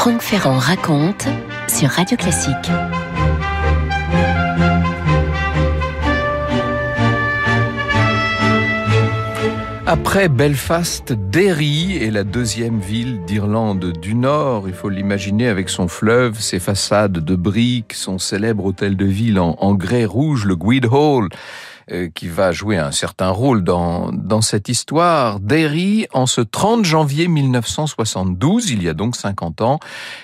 Franck Ferrand raconte sur Radio Classique. Après Belfast, Derry est la deuxième ville d'Irlande du Nord. Il faut l'imaginer avec son fleuve, ses façades de briques, son célèbre hôtel de ville en grès rouge, le Guildhall, qui va jouer un certain rôle dans cette histoire. Derry, en ce 30 janvier 1972, il y a donc 50 ans,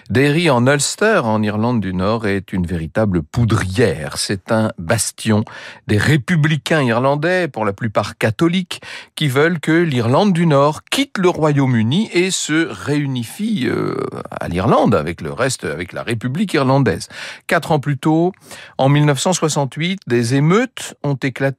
Derry en Ulster, en Irlande du Nord, est une véritable poudrière. C'est un bastion des républicains irlandais, pour la plupart catholiques, qui veulent que l'Irlande du Nord quitte le Royaume-Uni et se réunifie à l'Irlande avec le reste, avec la République irlandaise. 4 ans plus tôt, en 1968, des émeutes ont éclaté.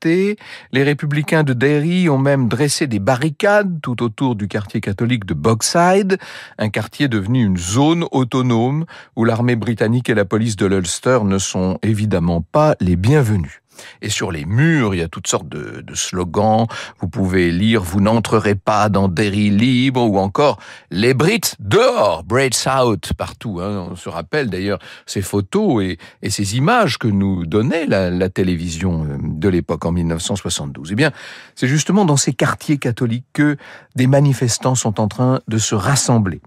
Les républicains de Derry ont même dressé des barricades tout autour du quartier catholique de Bogside, un quartier devenu une zone autonome où l'armée britannique et la police de l'Ulster ne sont évidemment pas les bienvenus. Et sur les murs, il y a toutes sortes de slogans. Vous pouvez lire « Vous n'entrerez pas dans Derry libre » ou encore « Les Brits dehors, Brits out » partout. On se rappelle d'ailleurs ces photos et ces images que nous donnait la télévision de l'époque en 1972. Eh bien, c'est justement dans ces quartiers catholiques que des manifestants sont en train de se rassembler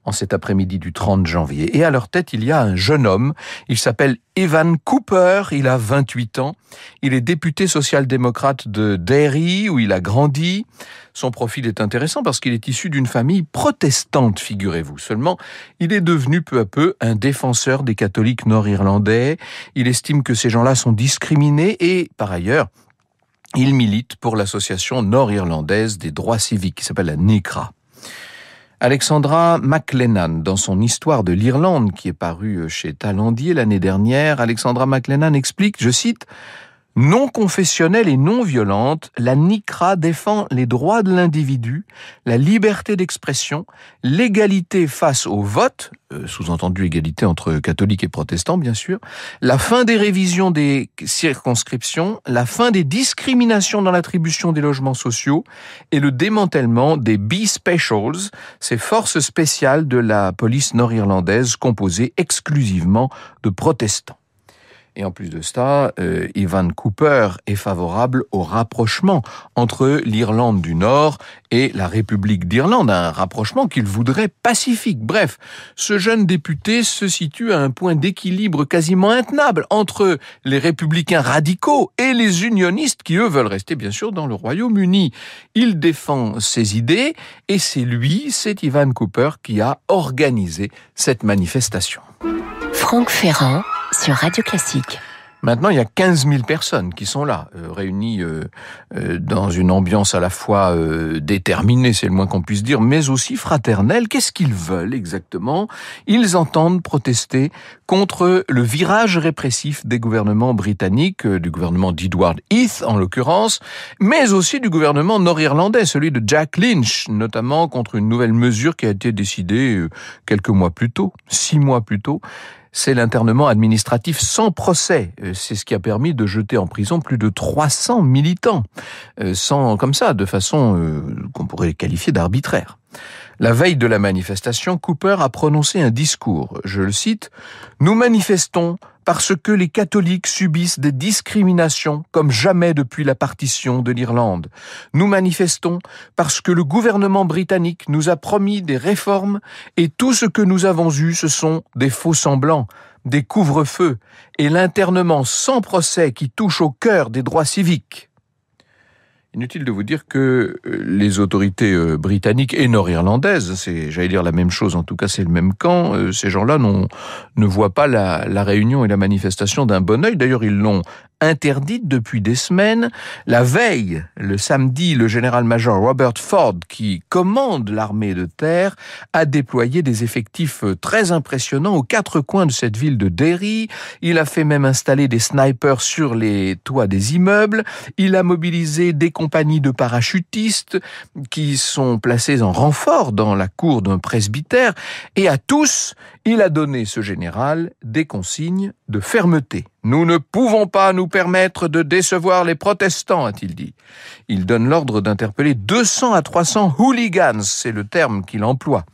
en cet après-midi du 30 janvier. Et à leur tête, il y a un jeune homme. Il s'appelle Ivan Cooper. Il a 28 ans. Il est député social-démocrate de Derry, où il a grandi. Son profil est intéressant parce qu'il est issu d'une famille protestante, figurez-vous. Seulement, il est devenu peu à peu un défenseur des catholiques nord-irlandais. Il estime que ces gens-là sont discriminés et, par ailleurs, il milite pour l'association nord-irlandaise des droits civiques, qui s'appelle la NICRA. Alexandra McLennan, dans son Histoire de l'Irlande, qui est parue chez Talandier l'année dernière, Alexandra McLennan explique, je cite, « Non confessionnelle et non violente, la NICRA défend les droits de l'individu, la liberté d'expression, l'égalité face au vote, sous-entendu égalité entre catholiques et protestants bien sûr, la fin des révisions des circonscriptions, la fin des discriminations dans l'attribution des logements sociaux et le démantèlement des B-Specials, ces forces spéciales de la police nord-irlandaise composées exclusivement de protestants. » Et en plus de ça, Ivan Cooper est favorable au rapprochement entre l'Irlande du Nord et la République d'Irlande, un rapprochement qu'il voudrait pacifique. Bref, ce jeune député se situe à un point d'équilibre quasiment intenable entre les républicains radicaux et les unionistes qui, eux, veulent rester bien sûr dans le Royaume-Uni. Il défend ses idées et c'est Ivan Cooper qui a organisé cette manifestation. Franck Ferrand sur Radio Classique. Maintenant, il y a 15 000 personnes qui sont là, réunies dans une ambiance à la fois déterminée, c'est le moins qu'on puisse dire, mais aussi fraternelle. Qu'est-ce qu'ils veulent exactement ? Ils entendent protester contre le virage répressif des gouvernements britanniques, du gouvernement d'Edward Heath en l'occurrence, mais aussi du gouvernement nord-irlandais, celui de Jack Lynch, notamment contre une nouvelle mesure qui a été décidée quelques mois plus tôt, 6 mois plus tôt. C'est l'internement administratif sans procès. C'est ce qui a permis de jeter en prison plus de 300 militants, comme ça, de façon qu'on pourrait qualifier d'arbitraire. La veille de la manifestation, Cooper a prononcé un discours. Je le cite, « Nous manifestons parce que les catholiques subissent des discriminations comme jamais depuis la partition de l'Irlande. Nous manifestons parce que le gouvernement britannique nous a promis des réformes et tout ce que nous avons eu, ce sont des faux-semblants, des couvre-feux et l'internement sans procès qui touche au cœur des droits civiques. » Inutile de vous dire que les autorités britanniques et nord-irlandaises, j'allais dire la même chose, en tout cas c'est le même camp, ces gens-là ne voient pas la réunion et la manifestation d'un bon œil. D'ailleurs, ils l'ont interdite depuis des semaines. La veille, le samedi, le général-major Robert Ford, qui commande l'armée de terre, a déployé des effectifs très impressionnants aux 4 coins de cette ville de Derry. Il a fait même installer des snipers sur les toits des immeubles. Il a mobilisé des compagnies de parachutistes qui sont placées en renfort dans la cour d'un presbytère. Et à tous, il a donné, ce général, des consignes de fermeté. Nous ne pouvons pas nous permettre de décevoir les protestants, a-t-il dit. Il donne l'ordre d'interpeller 200 à 300 hooligans, c'est le terme qu'il emploie.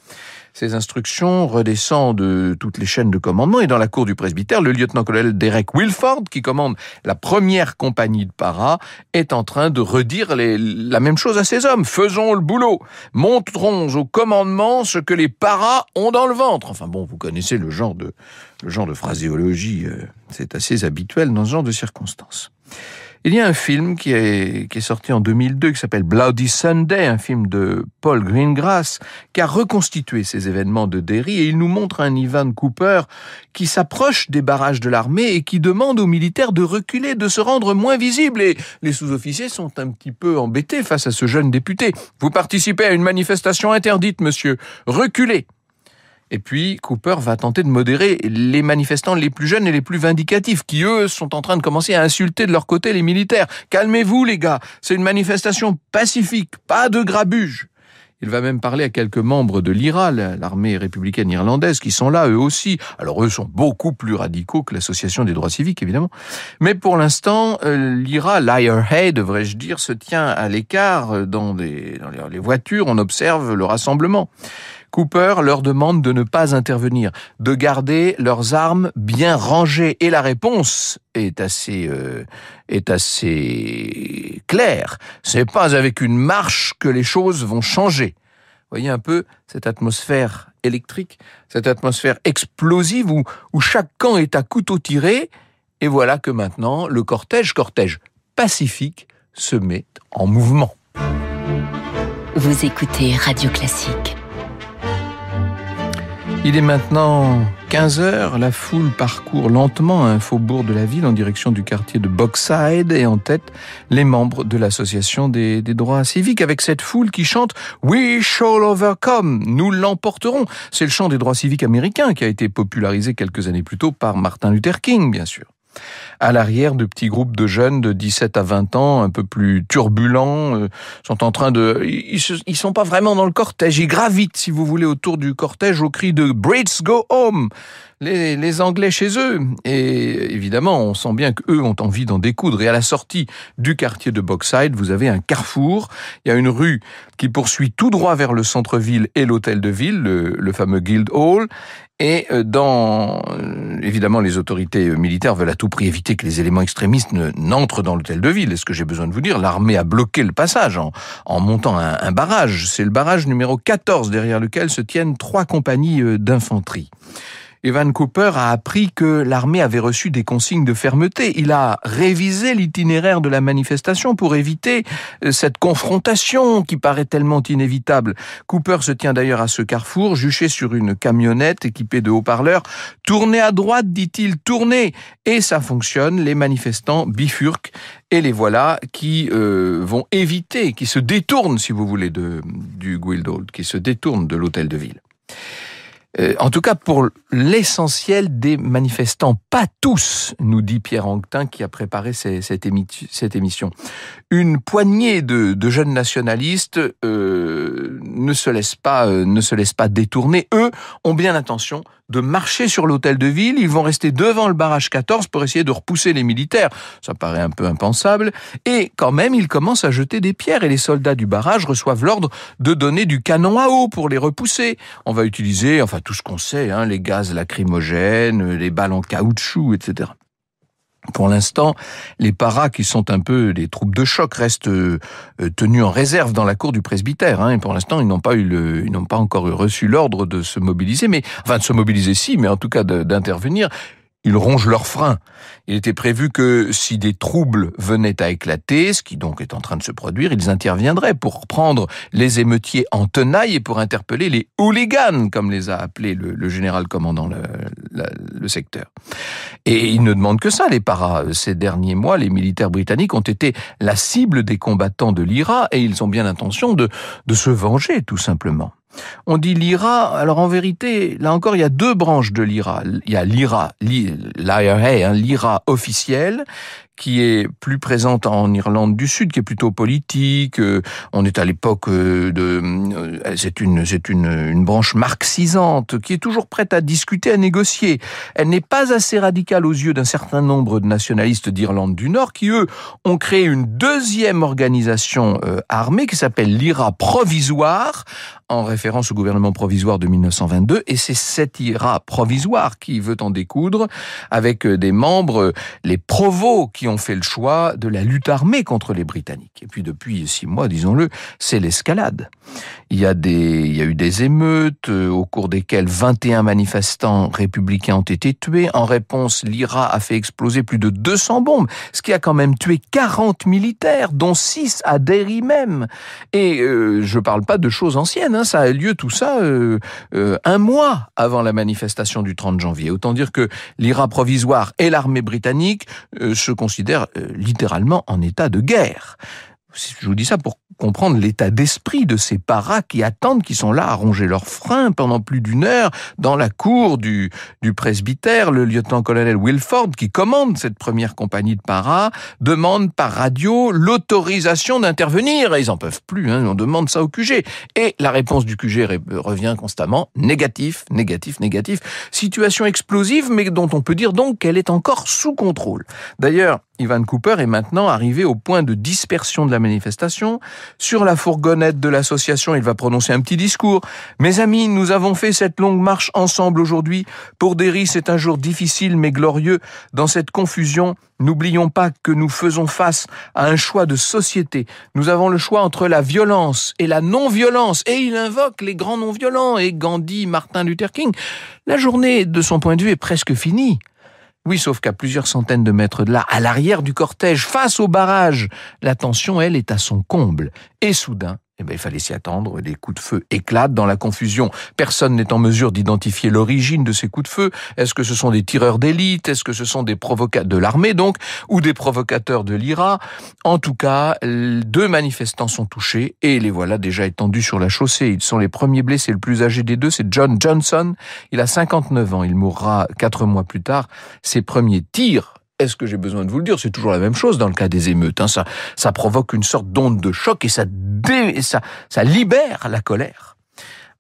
Ces instructions redescendent de toutes les chaînes de commandement et dans la cour du presbytère, le lieutenant-colonel Derek Wilford, qui commande la première compagnie de paras, est en train de redire la même chose à ses hommes. Faisons le boulot. Montrons au commandement ce que les paras ont dans le ventre. Enfin bon, vous connaissez le genre de phraséologie, c'est assez habituel dans ce genre de circonstances. Il y a un film qui est sorti en 2002 qui s'appelle Bloody Sunday, un film de Paul Greengrass qui a reconstitué ces événements de Derry et il nous montre un Ivan Cooper qui s'approche des barrages de l'armée et qui demande aux militaires de reculer, de se rendre moins visibles et les sous-officiers sont un petit peu embêtés face à ce jeune député. Vous participez à une manifestation interdite, monsieur. Reculez. Et puis, Cooper va tenter de modérer les manifestants les plus jeunes et les plus vindicatifs, qui, eux, sont en train de commencer à insulter de leur côté les militaires. Calmez-vous, les gars, c'est une manifestation pacifique, pas de grabuge. Il va même parler à quelques membres de l'IRA, l'armée républicaine irlandaise, qui sont là, eux aussi. Alors, eux sont beaucoup plus radicaux que l'Association des droits civiques, évidemment. Mais pour l'instant, l'IRA, l'IRA, devrais-je dire, se tient à l'écart dans les voitures. On observe le rassemblement. Cooper leur demande de ne pas intervenir, de garder leurs armes bien rangées. Et la réponse est assez claire. C'est pas avec une marche que les choses vont changer. Vous voyez un peu cette atmosphère électrique, cette atmosphère explosive où chaque camp est à couteau tiré. Et voilà que maintenant, le cortège pacifique, se met en mouvement. Vous écoutez Radio Classique. Il est maintenant 15h, la foule parcourt lentement un faubourg de la ville en direction du quartier de Bogside et en tête les membres de l'association des droits civiques avec cette foule qui chante « We shall overcome », nous l'emporterons. C'est le chant des droits civiques américains qui a été popularisé quelques années plus tôt par Martin Luther King, bien sûr. À l'arrière, de petits groupes de jeunes de 17 à 20 ans, un peu plus turbulents, sont en train de... Ils sont pas vraiment dans le cortège, ils gravitent, si vous voulez, autour du cortège au cri de « Brits go home !» Les Anglais chez eux. Et évidemment, on sent bien qu'eux ont envie d'en découdre. Et à la sortie du quartier de Bogside, vous avez un carrefour. Il y a une rue qui poursuit tout droit vers le centre-ville et l'hôtel de ville, le fameux Guildhall. Et évidemment, les autorités militaires veulent à tout prix éviter que les éléments extrémistes n'entrent dans l'hôtel de ville. Est-ce que j'ai besoin de vous dire? L'armée a bloqué le passage en montant un barrage. C'est le barrage numéro 14, derrière lequel se tiennent 3 compagnies d'infanterie. Ivan Cooper a appris que l'armée avait reçu des consignes de fermeté. Il a révisé l'itinéraire de la manifestation pour éviter cette confrontation qui paraît tellement inévitable. Cooper se tient d'ailleurs à ce carrefour, juché sur une camionnette équipée de haut-parleurs. « Tournez à droite », dit-il, « tournez !» Et ça fonctionne, les manifestants bifurquent et les voilà qui vont éviter, qui se détournent, si vous voulez, du Guildhall, qui se détournent de l'hôtel de ville. En tout cas, pour l'essentiel des manifestants, pas tous, nous dit Pierre Anquetin qui a préparé cette émission. Une poignée de jeunes nationalistes ne se laissent pas détourner. Eux ont bien l'intention de marcher sur l'hôtel de ville. Ils vont rester devant le barrage 14 pour essayer de repousser les militaires. Ça paraît un peu impensable. Et quand même, ils commencent à jeter des pierres et les soldats du barrage reçoivent l'ordre de donner du canon à eau pour les repousser. On va utiliser, tout ce qu'on sait, les gaz lacrymogènes, les balles en caoutchouc, etc. Pour l'instant, les paras, qui sont un peu des troupes de choc, restent tenus en réserve dans la cour du presbytère. Et pour l'instant, ils n'ont pas encore reçu l'ordre de se mobiliser, mais en tout cas d'intervenir. Ils rongent leurs freins. Il était prévu que si des troubles venaient à éclater, ce qui donc est en train de se produire, ils interviendraient pour prendre les émeutiers en tenaille et pour interpeller les hooligans, comme les a appelés le général commandant le secteur. Et ils ne demandent que ça, les paras. Ces derniers mois, les militaires britanniques ont été la cible des combattants de l'IRA et ils ont bien l'intention de se venger, tout simplement. On dit l'IRA, alors en vérité, là encore, il y a 2 branches de l'IRA. Il y a l'IRA officielle, qui est plus présente en Irlande du Sud, qui est plutôt politique. On est à l'époque c'est une branche marxisante qui est toujours prête à discuter, à négocier. Elle n'est pas assez radicale aux yeux d'un certain nombre de nationalistes d'Irlande du Nord qui, eux, ont créé une deuxième organisation armée qui s'appelle l'IRA provisoire, en référence au gouvernement provisoire de 1922, et c'est cet IRA provisoire qui veut en découdre avec des membres, les provos, qui ont fait le choix de la lutte armée contre les Britanniques. Et puis depuis 6 mois, disons-le, c'est l'escalade. Il y a eu des émeutes au cours desquelles 21 manifestants républicains ont été tués. En réponse, l'IRA a fait exploser plus de 200 bombes, ce qui a quand même tué 40 militaires, dont 6 à Derry même. Et je parle pas de choses anciennes, ça a lieu tout ça 1 mois avant la manifestation du 30 janvier. Autant dire que l'IRA provisoire et l'armée britannique se considèrent littéralement en état de guerre. Je vous dis ça pour comprendre l'état d'esprit de ces paras qui attendent, qui sont là à ronger leurs freins pendant plus d'1 heure dans la cour du presbytère. Le lieutenant-colonel Wilford, qui commande cette première compagnie de paras, demande par radio l'autorisation d'intervenir. Et ils en peuvent plus, on demande ça au QG. Et la réponse du QG revient constamment, négatif, négatif, négatif. Situation explosive, mais dont on peut dire donc qu'elle est encore sous contrôle. D'ailleurs, Ivan Cooper est maintenant arrivé au point de dispersion de la manifestation. Sur la fourgonnette de l'association, il va prononcer un petit discours. « Mes amis, nous avons fait cette longue marche ensemble aujourd'hui. Pour Derry, c'est un jour difficile mais glorieux. Dans cette confusion, n'oublions pas que nous faisons face à un choix de société. Nous avons le choix entre la violence et la non-violence. » Et il invoque les grands non-violents, et Gandhi, Martin Luther King. La journée, de son point de vue, est presque finie. Oui, sauf qu'à plusieurs centaines de mètres de là, à l'arrière du cortège, face au barrage, la tension, elle, est à son comble. Et soudain, il fallait s'y attendre, des coups de feu éclatent dans la confusion. Personne n'est en mesure d'identifier l'origine de ces coups de feu. Est-ce que ce sont des tireurs d'élite? Est-ce que ce sont des provocateurs de l'armée, donc, ou des provocateurs de l'IRA? En tout cas, 2 manifestants sont touchés et les voilà déjà étendus sur la chaussée. Ils sont les premiers blessés. Le plus âgé des 2, c'est John Johnson. Il a 59 ans. Il mourra 4 mois plus tard. Ses premiers tirs, est-ce que j'ai besoin de vous le dire? C'est toujours la même chose dans le cas des émeutes. Ça provoque une sorte d'onde de choc et ça libère la colère.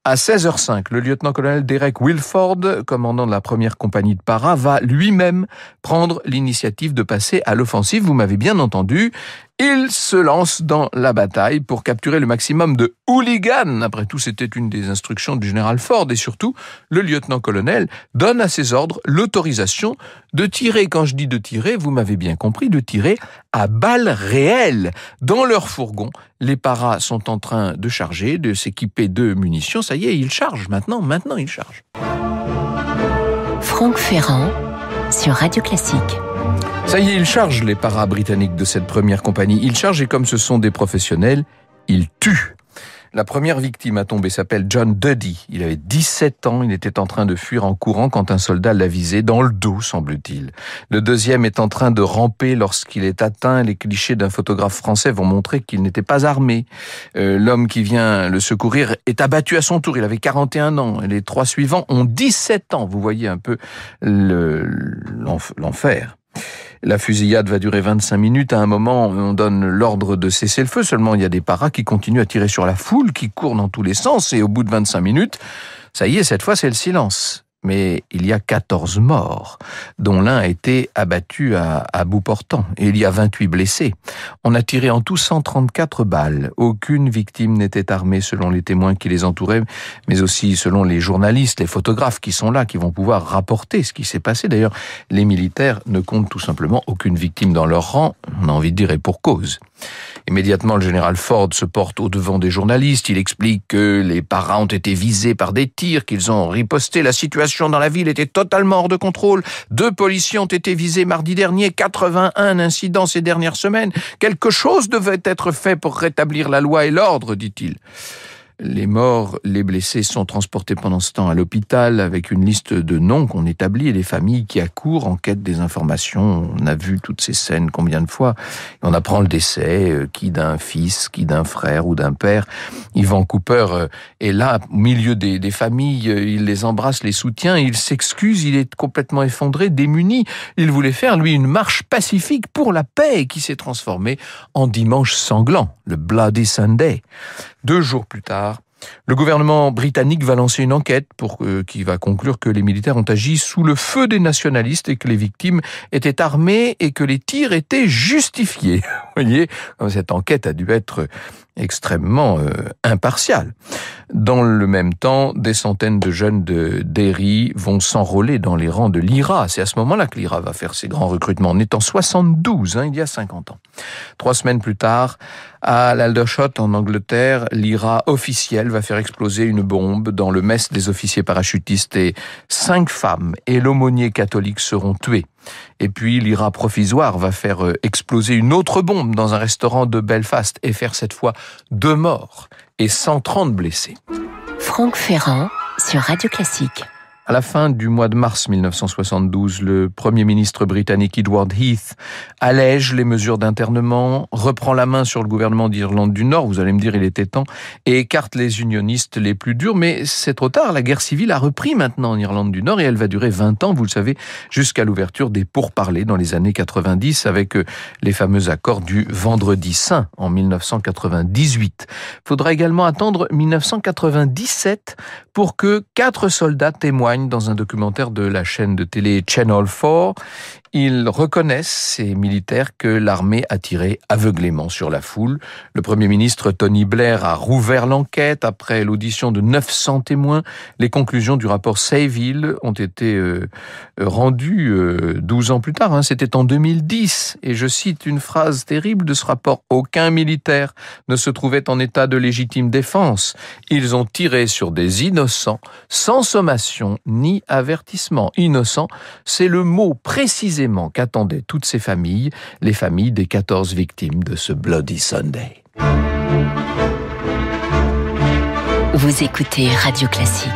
À 16h05, le lieutenant-colonel Derek Wilford, commandant de la première compagnie de paras, va lui-même prendre l'initiative de passer à l'offensive. Vous m'avez bien entendu. Il se lance dans la bataille pour capturer le maximum de hooligans. Après tout, c'était une des instructions du général Ford. Et surtout, le lieutenant-colonel donne à ses ordres l'autorisation de tirer. Quand je dis de tirer, vous m'avez bien compris, de tirer à balles réelles. Dans leur fourgon, les paras sont en train de charger, de s'équiper de munitions. Ça y est, ils chargent. Maintenant, ils chargent. Franck Ferrand sur Radio Classique. Ça y est, ils chargent, les paras britanniques de cette première compagnie. Ils chargent et comme ce sont des professionnels, ils tuent. La première victime à tomber s'appelle John Duddy. Il avait 17 ans, il était en train de fuir en courant quand un soldat l'a visé dans le dos, semble-t-il. Le deuxième est en train de ramper lorsqu'il est atteint. Les clichés d'un photographe français vont montrer qu'il n'était pas armé. L'homme qui vient le secourir est abattu à son tour. Il avait 41 ans. Les 3 suivants ont 17 ans. Vous voyez un peu l'enfer. La fusillade va durer 25 minutes. À un moment, on donne l'ordre de cesser le feu. Seulement, il y a des paras qui continuent à tirer sur la foule, qui courent dans tous les sens. Et au bout de 25 minutes, ça y est, cette fois, c'est le silence. Mais il y a 14 morts, dont l'un a été abattu à bout portant. Et il y a 28 blessés. On a tiré en tout 134 balles. Aucune victime n'était armée selon les témoins qui les entouraient, mais aussi selon les journalistes, les photographes qui sont là, qui vont pouvoir rapporter ce qui s'est passé. D'ailleurs, les militaires ne comptent tout simplement aucune victime dans leur rang. On a envie de dire et pour cause. Immédiatement, le général Ford se porte au devant des journalistes. Il explique que les paras ont été visés par des tirs, qu'ils ont riposté. La situation dans la ville était totalement hors de contrôle. 2 policiers ont été visés mardi dernier. 81 incidents ces dernières semaines. Quelque chose devait être fait pour rétablir la loi et l'ordre, dit-il. Les morts, les blessés sont transportés pendant ce temps à l'hôpital avec une liste de noms qu'on établit et les familles qui accourent en quête des informations. On a vu toutes ces scènes combien de fois. Et on apprend le décès, qui d'un fils, qui d'un frère ou d'un père. Yvan Cooper est là, au milieu des familles. Il les embrasse, les soutient. Il s'excuse, il est complètement effondré, démuni. Il voulait faire, lui, une marche pacifique pour la paix qui s'est transformée en dimanche sanglant, le Bloody Sunday. 2 jours plus tard, le gouvernement britannique va lancer une enquête qui va conclure que les militaires ont agi sous le feu des nationalistes et que les victimes étaient armées et que les tirs étaient justifiés. Vous voyez, cette enquête a dû être extrêmement impartiale. Dans le même temps, des centaines de jeunes de Derry vont s'enrôler dans les rangs de l'IRA. C'est à ce moment-là que l'IRA va faire ses grands recrutements. On est en 72, il y a 50 ans. 3 semaines plus tard, à l'Aldershot, en Angleterre, l'IRA officielle va faire exploser une bombe dans le mess des officiers parachutistes et 5 femmes et l'aumônier catholique seront tués. Et puis l'IRA provisoire va faire exploser une autre bombe dans un restaurant de Belfast et faire cette fois 2 morts et 130 blessés. Franck Ferrand sur Radio Classique. À la fin du mois de mars 1972, le Premier ministre britannique Edward Heath allège les mesures d'internement, reprend la main sur le gouvernement d'Irlande du Nord, vous allez me dire il était temps, et écarte les unionistes les plus durs, mais c'est trop tard, la guerre civile a repris maintenant en Irlande du Nord et elle va durer 20 ans, vous le savez, jusqu'à l'ouverture des pourparlers dans les années 90 avec les fameux accords du Vendredi Saint en 1998. Faudra également attendre 1997 pour que 4 soldats témoignent dans un documentaire de la chaîne de télé Channel 4. Ils reconnaissent, ces militaires, que l'armée a tiré aveuglément sur la foule. Le Premier ministre Tony Blair a rouvert l'enquête après l'audition de 900 témoins. Les conclusions du rapport Saville ont été rendues 12 ans plus tard. C'était en 2010. Et je cite une phrase terrible de ce rapport. « Aucun militaire ne se trouvait en état de légitime défense. Ils ont tiré sur des innocents sans sommation ni avertissement. » Innocent, c'est le mot précisément qu'attendaient toutes ces familles, les familles des 14 victimes de ce Bloody Sunday. Vous écoutez Radio Classique.